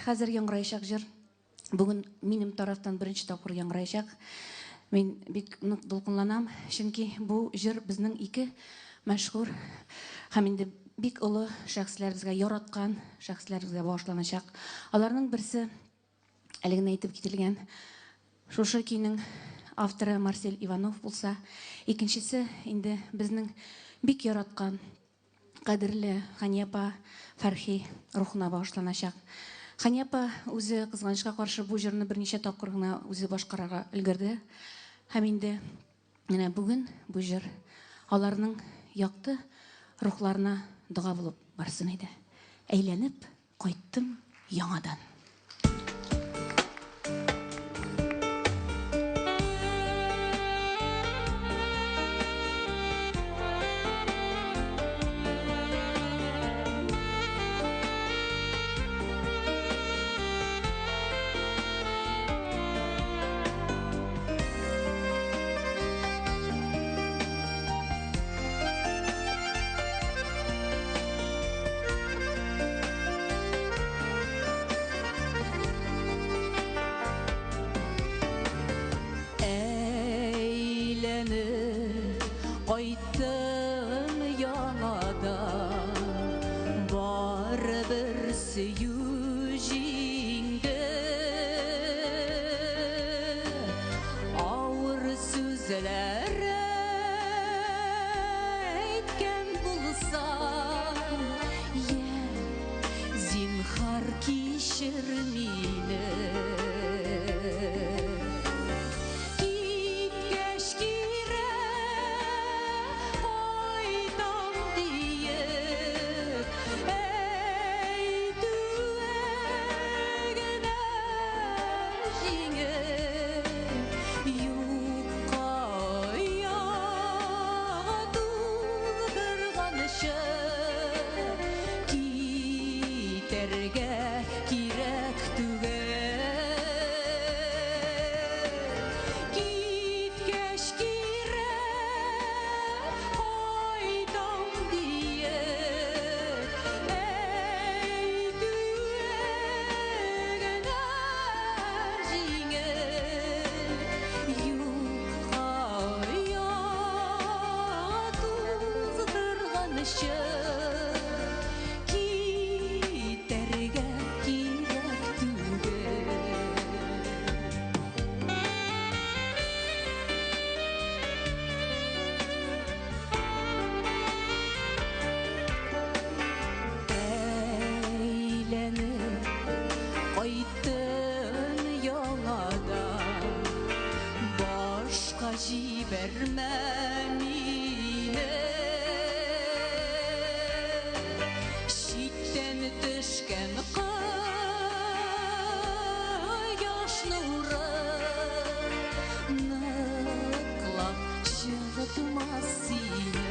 хәзер яңгырайшак җыр. Бүген минем тарафтан беренче тапкыр яңгырайшак. Мин бик нык дулкынланам, чөнки бу җыр безнең ике мәшһүр һәм инде бик олы шәхесләребезгә яраткан шәхесләребезгә башланачак. Аларның берсе әлегә әйтеп кителгән шушы көйнең авторы Марсель Иванов булса, икенчесе инде безнең бик яраткан кадерле Ханьяпа Фәрхи рухына башланачак. Ханьяпа үзе кызганычка каршы бу җырны берничә тапкыр гына үзе башкарырга өлгерде. Һәм инде менә бүген бу җыр аларның якты рухларына дога булып барсын иде. Әйләнеп кайттым яңадан. Кайттым яңадан, барыбер сөю җиңде. Авыр сүзләр әйткән булсам, зинһар кичер мине. Кайттым яңадан, башка җибәрмә мине. Читтән төшкән кояш нуры ныклап җылытмас сине.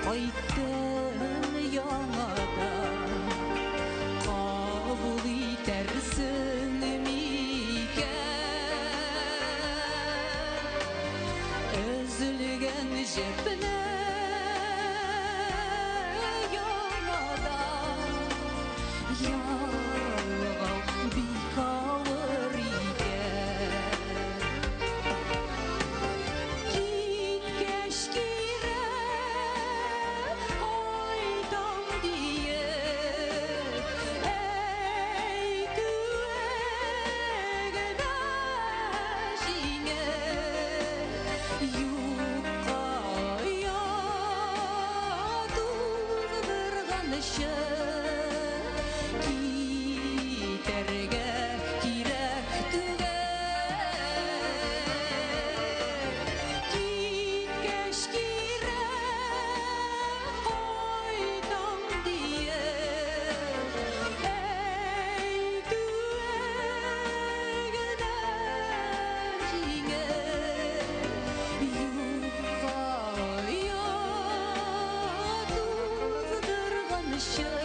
Кайттым яңадан, кабул итәрсең микән өзелгән җепне яңадан, ялгау бик авыр икән. Киткәч кирәк тырганчы китерге кирәк түгел киткәч кирәк кайтам диеп әйтүе генә җиңел юкка ятып тырганчы